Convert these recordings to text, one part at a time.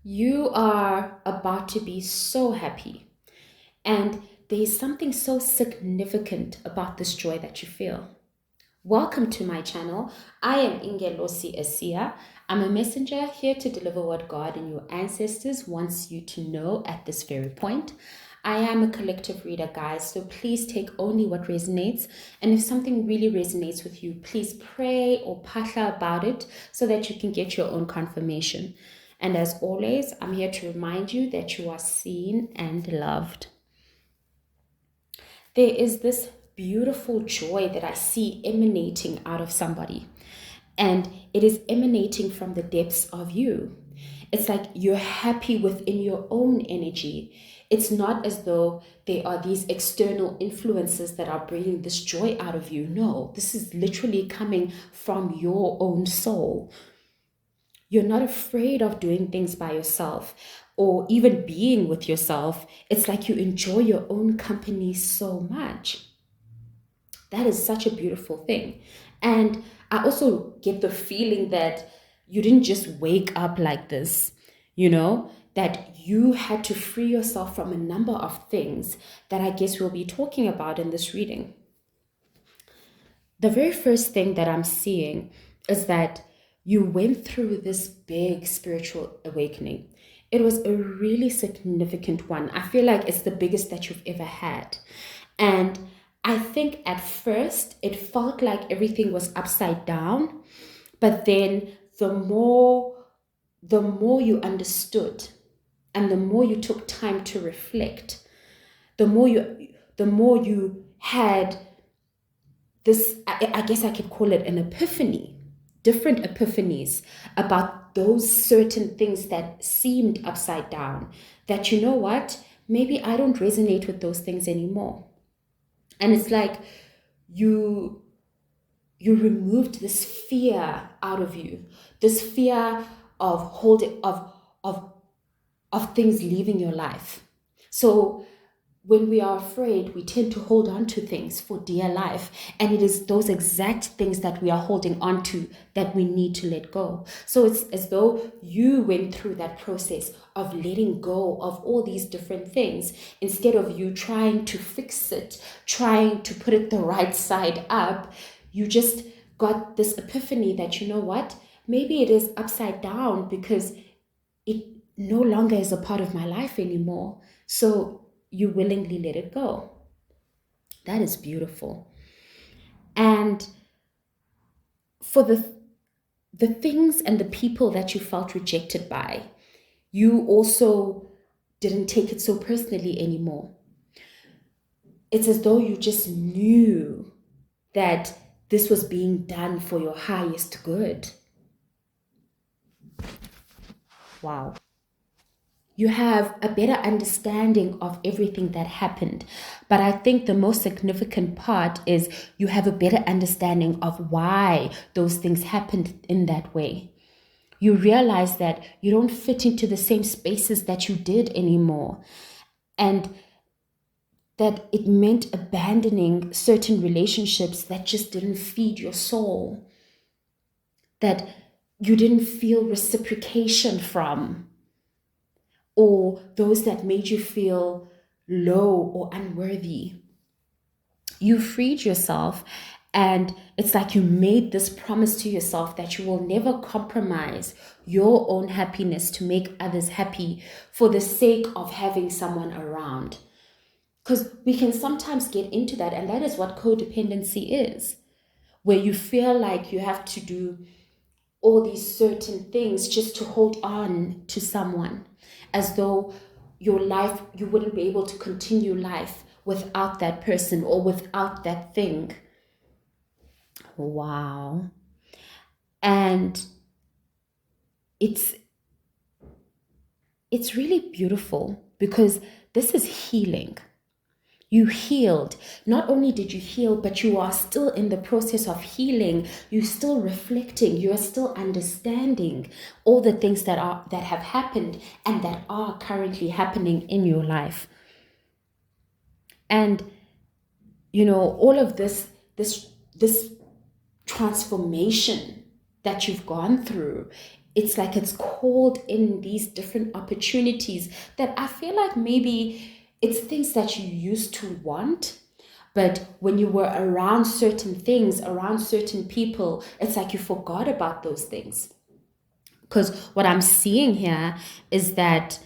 You are about to be so happy, and there is something so significant about this joy that you feel. Welcome to my channel. I am Ingelosi Asia. I'm a messenger here to deliver what God and your ancestors wants you to know at this very point. I am a collective reader, guys, so please take only what resonates. And if something really resonates with you, please pray or pasha about it so that you can get your own confirmation. And as always, I'm here to remind you that you are seen and loved. There is this beautiful joy that I see emanating out of somebody, and it is emanating from the depths of you. It's like you're happy within your own energy. It's not as though there are these external influences that are bringing this joy out of you. No, this is literally coming from your own soul. You're not afraid of doing things by yourself or even being with yourself. It's like you enjoy your own company so much. That is such a beautiful thing. And I also get the feeling that you didn't just wake up like this, that you had to free yourself from a number of things that I guess we'll be talking about in this reading. The very first thing that I'm seeing is that you went through this big spiritual awakening. It was a really significant one. I feel like it's the biggest that you've ever had. And I think at first it felt like everything was upside down, but then the more you understood and the more you took time to reflect, the more you had this, I guess I could call it an epiphany, different epiphanies about those certain things that seemed upside down, that you know what, maybe I don't resonate with those things anymore. And it's like you you removed this fear out of you, this fear of holding of things leaving your life. So when we are afraid, we tend to hold on to things for dear life. And it is those exact things that we are holding on to that we need to let go. So it's as though you went through that process of letting go of all these different things instead of you trying to fix it, trying to put it the right side up. You just got this epiphany that, you know what, maybe it is upside down because it no longer is a part of my life anymore. So you willingly let it go. That is beautiful. And for the things and the people that you felt rejected by, you also didn't take it so personally anymore. It's as though you just knew that this was being done for your highest good. Wow. You have a better understanding of everything that happened. But I think the most significant part is you have a better understanding of why those things happened in that way. You realize that you don't fit into the same spaces that you did anymore. And that it meant abandoning certain relationships that just didn't feed your soul, that you didn't feel reciprocation from, or those that made you feel low or unworthy. You freed yourself, and it's like you made this promise to yourself that you will never compromise your own happiness to make others happy for the sake of having someone around. Because we can sometimes get into that, and that is what codependency is, where you feel like you have to do all these certain things just to hold on to someone, as though your life, you wouldn't be able to continue life without that person or without that thing. Wow. And it's it's really beautiful because this is healing. You healed. Not only did you heal, but you are still in the process of healing. You're still reflecting. You are still understanding all the things that have happened and that are currently happening in your life. And all of this transformation that you've gone through, it's like it's called in these different opportunities that I feel like maybe it's things that you used to want, but when you were around certain things, around certain people, it's like you forgot about those things. Because what I'm seeing here is that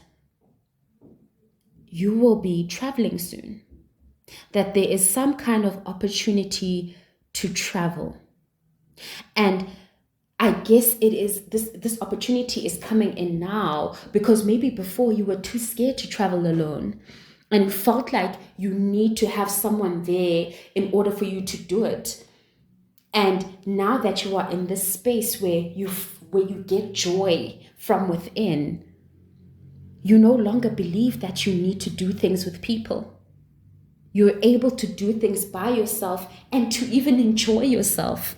you will be traveling soon, that there is some kind of opportunity to travel. And I guess it is this opportunity is coming in now because maybe before you were too scared to travel alone and you felt like you need to have someone there in order for you to do it. And now that you are in this space where you get joy from within, you no longer believe that you need to do things with people. You're able to do things by yourself and to even enjoy yourself.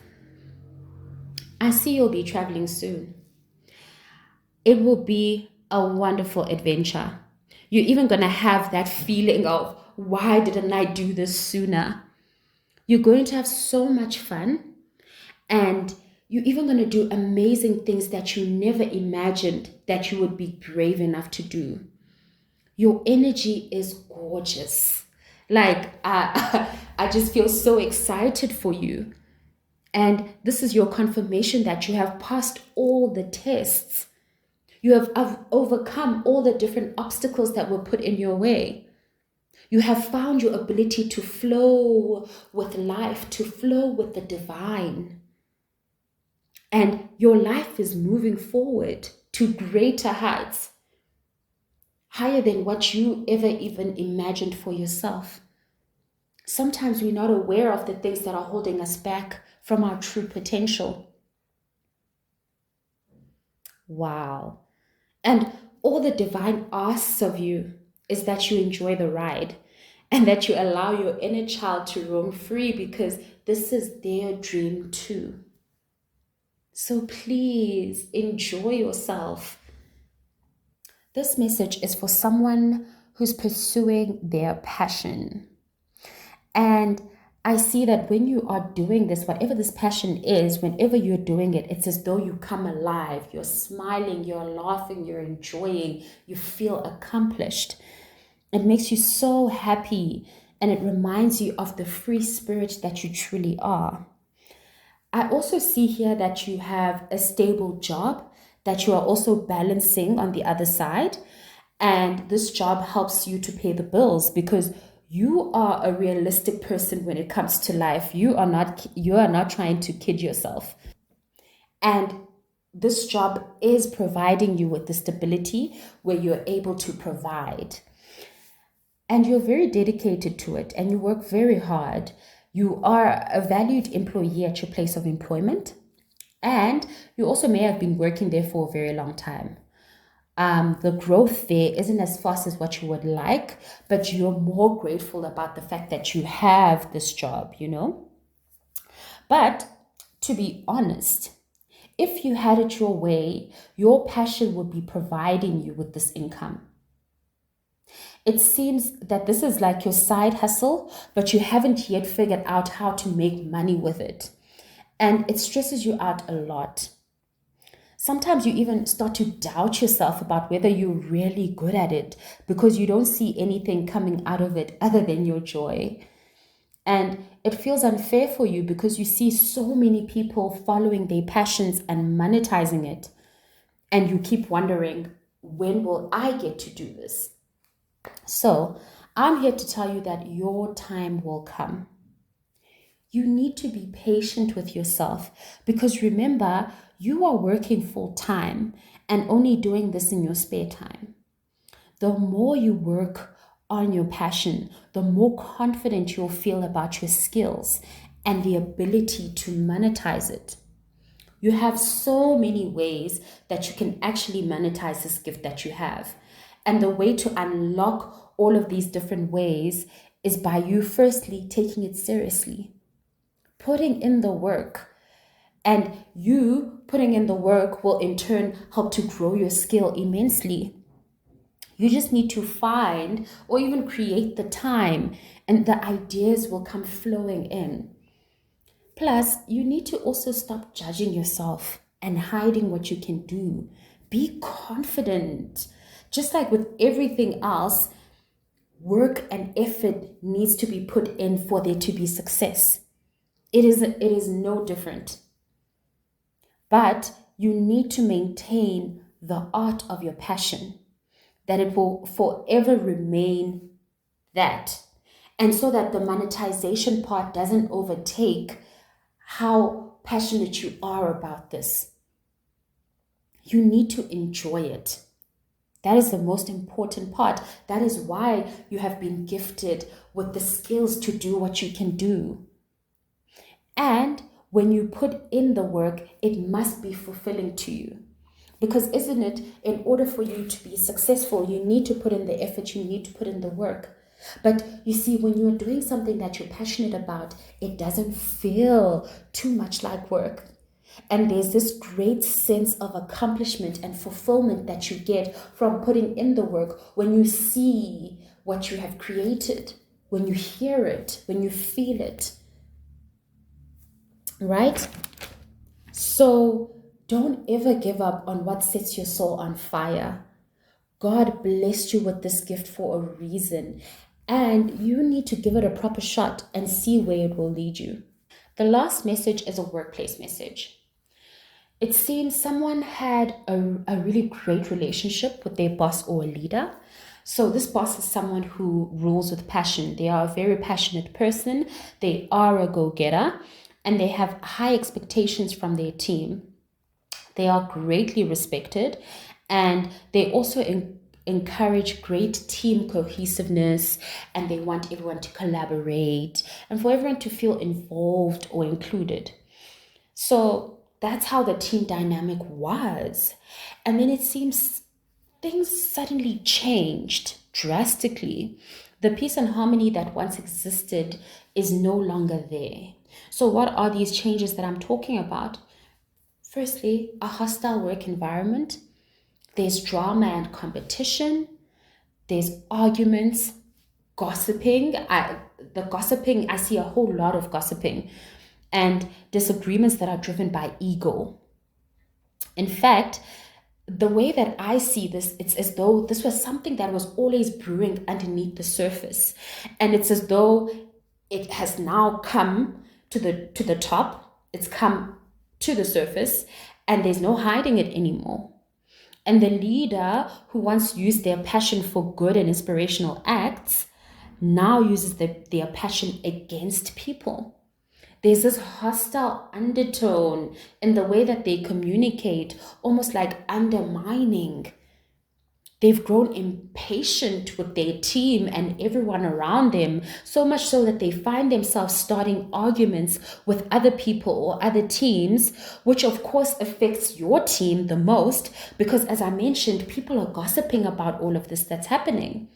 I see you'll be traveling soon. It will be a wonderful adventure. You're even going to have that feeling of, why didn't I do this sooner? You're going to have so much fun, and you're even going to do amazing things that you never imagined that you would be brave enough to do. Your energy is gorgeous. Like, I just feel so excited for you. And this is your confirmation that you have passed all the tests. You have overcome all the different obstacles that were put in your way. You have found your ability to flow with life, to flow with the divine. And your life is moving forward to greater heights, higher than what you ever even imagined for yourself. Sometimes we're not aware of the things that are holding us back from our true potential. Wow. And all the divine asks of you is that you enjoy the ride and that you allow your inner child to roam free because this is their dream too. So please enjoy yourself. This message is for someone who's pursuing their passion. And I see that when you are doing this, whatever this passion is, whenever you're doing it, it's as though you come alive. You're smiling, you're laughing, you're enjoying, you feel accomplished. It makes you so happy and it reminds you of the free spirit that you truly are. I also see here that you have a stable job that you are also balancing on the other side. And this job helps you to pay the bills because you are a realistic person when it comes to life. You are not trying to kid yourself. And this job is providing you with the stability where you're able to provide. And you're very dedicated to it and you work very hard. You are a valued employee at your place of employment. And you also may have been working there for a very long time. The growth there isn't as fast as what you would like, but you're more grateful about the fact that you have this job, you know? But to be honest, if you had it your way, your passion would be providing you with this income. It seems that this is like your side hustle, but you haven't yet figured out how to make money with it. And it stresses you out a lot. Sometimes you even start to doubt yourself about whether you're really good at it because you don't see anything coming out of it other than your joy. And it feels unfair for you because you see so many people following their passions and monetizing it. And you keep wondering, when will I get to do this? So I'm here to tell you that your time will come. You need to be patient with yourself because remember, you are working full time and only doing this in your spare time. The more you work on your passion, the more confident you'll feel about your skills and the ability to monetize it. You have so many ways that you can actually monetize this gift that you have. And the way to unlock all of these different ways is by you firstly taking it seriously, putting in the work. And you putting in the work will in turn help to grow your skill immensely. You just need to find or even create the time, and the ideas will come flowing in. Plus, you need to also stop judging yourself. and hiding what you can do. Be confident. Just like with everything else, work and effort needs to be put in for there to be success. It is no different. But you need to maintain the art of your passion, that it will forever remain that. And so that the monetization part doesn't overtake how passionate you are about this. You need to enjoy it. That is the most important part. That is why you have been gifted with the skills to do what you can do. And when you put in the work, it must be fulfilling to you. Because, isn't it, in order for you to be successful, you need to put in the effort, you need to put in the work. But you see, when you're doing something that you're passionate about, it doesn't feel too much like work. And there's this great sense of accomplishment and fulfillment that you get from putting in the work when you see what you have created, when you hear it, when you feel it. Right? So don't ever give up on what sets your soul on fire. God blessed you with this gift for a reason, and you need to give it a proper shot and see where it will lead you. The last message is a workplace message. It seems someone had a really great relationship with their boss or a leader. So this boss is someone who rules with passion. They are a very passionate person. They are a go-getter, and they have high expectations from their team. They are greatly respected, and they also encourage great team cohesiveness, and they want everyone to collaborate and for everyone to feel involved or included. So that's how the team dynamic was. And then it seems things suddenly changed drastically. The peace and harmony that once existed is no longer there. So, what are these changes that I'm talking about? Firstly, a hostile work environment. There's drama and competition. There's arguments, gossiping. I see a whole lot of gossiping and disagreements that are driven by ego. In fact, the way that I see this, it's as though this was something that was always brewing underneath the surface. And it's as though it has now come to the top. It's come to the surface, and there's no hiding it anymore. And the leader who once used their passion for good and inspirational acts now uses their passion against people. There's this hostile undertone in the way that they communicate, almost like undermining. They've grown impatient with their team and everyone around them, so much so that they find themselves starting arguments with other people or other teams, which of course affects your team the most because, as I mentioned, people are gossiping about all of this that's happening.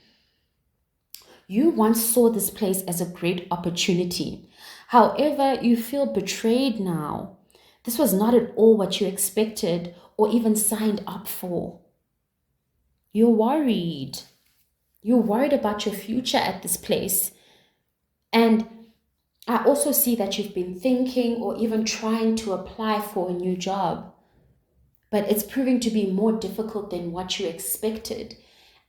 You once saw this place as a great opportunity. However, you feel betrayed now. This was not at all what you expected or even signed up for. You're worried. You're worried about your future at this place. And I also see that you've been thinking or even trying to apply for a new job, but it's proving to be more difficult than what you expected.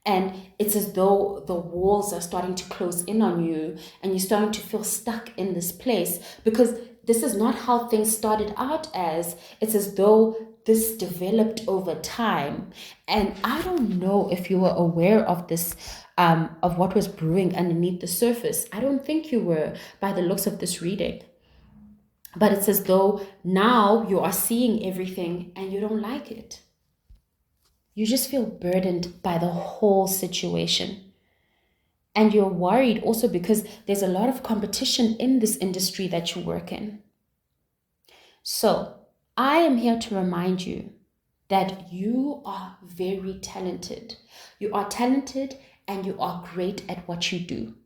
And it's as though the walls are starting to close in on you and you're starting to feel stuck in this place because this is not how things started out as. It's as though this developed over time. And I don't know if you were aware of this, of what was brewing underneath the surface. I don't think you were by the looks of this reading. But it's as though now you are seeing everything and you don't like it. You just feel burdened by the whole situation. And you're worried also because there's a lot of competition in this industry that you work in. So I am here to remind you that you are very talented. You are talented and you are great at what you do.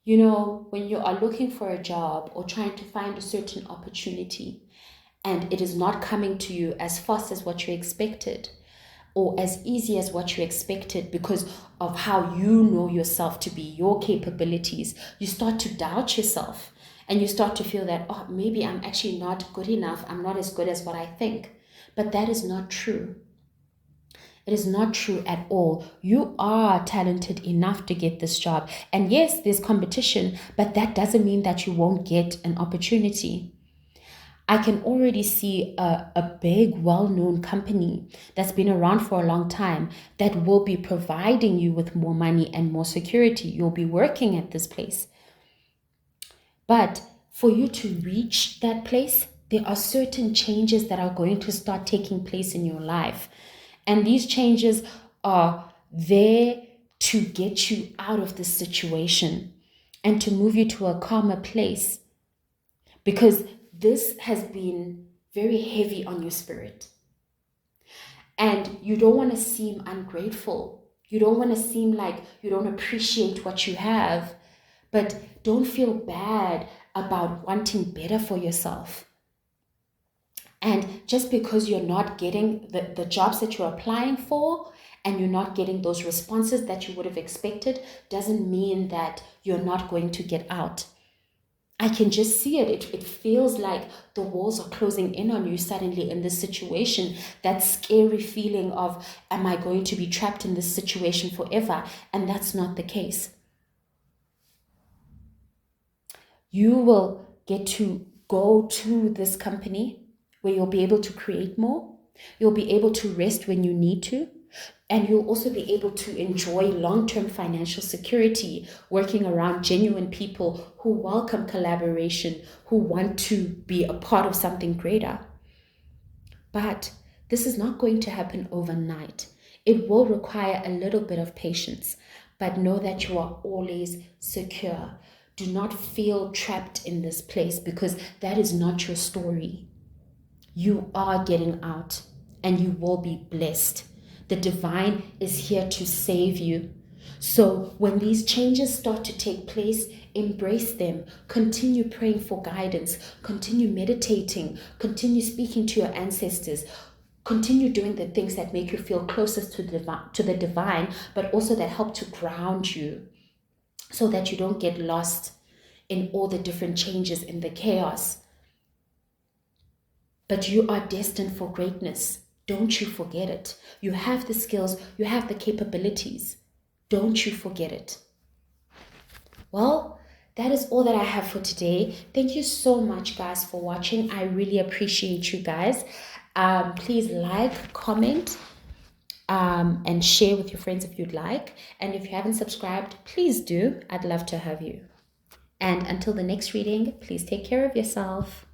You know, when you are looking for a job or trying to find a certain opportunity and it is not coming to you as fast as what you expected, or as easy as what you expected because of how you know yourself to be, your capabilities, you start to doubt yourself. And you start to feel that, oh, maybe I'm actually not good enough. I'm not as good as what I think. But that is not true. It is not true at all. You are talented enough to get this job. And yes, there's competition, but that doesn't mean that you won't get an opportunity. I can already see a big, well known company that's been around for a long time that will be providing you with more money and more security. You'll be working at this place. But for you to reach that place, there are certain changes that are going to start taking place in your life. And these changes are there to get you out of this situation and to move you to a calmer place, because this has been very heavy on your spirit. And you don't want to seem ungrateful. You don't want to seem like you don't appreciate what you have. But don't feel bad about wanting better for yourself. And just because you're not getting the jobs that you're applying for and you're not getting those responses that you would have expected doesn't mean that you're not going to get out. I can just see it. It feels like the walls are closing in on you suddenly in this situation. That scary feeling of, am I going to be trapped in this situation forever? And that's not the case. You will get to go to this company where you'll be able to create more. You'll be able to rest when you need to. And you'll also be able to enjoy long-term financial security working around genuine people who welcome collaboration, who want to be a part of something greater. But this is not going to happen overnight. It will require a little bit of patience, but know that you are always secure. Do not feel trapped in this place, because that is not your story. You are getting out and you will be blessed. The divine is here to save you. So when these changes start to take place, embrace them. Continue praying for guidance. Continue meditating. Continue speaking to your ancestors. Continue doing the things that make you feel closest to the divine, but also that help to ground you so that you don't get lost in all the different changes in the chaos. But you are destined for greatness. Don't you forget it. You have the skills, you have the capabilities. Don't you forget it. Well, that is all that I have for today. Thank you so much, guys, for watching. I really appreciate you guys. Please like, comment, and share with your friends if you'd like. And if you haven't subscribed, please do. I'd love to have you. And until the next reading, please take care of yourself.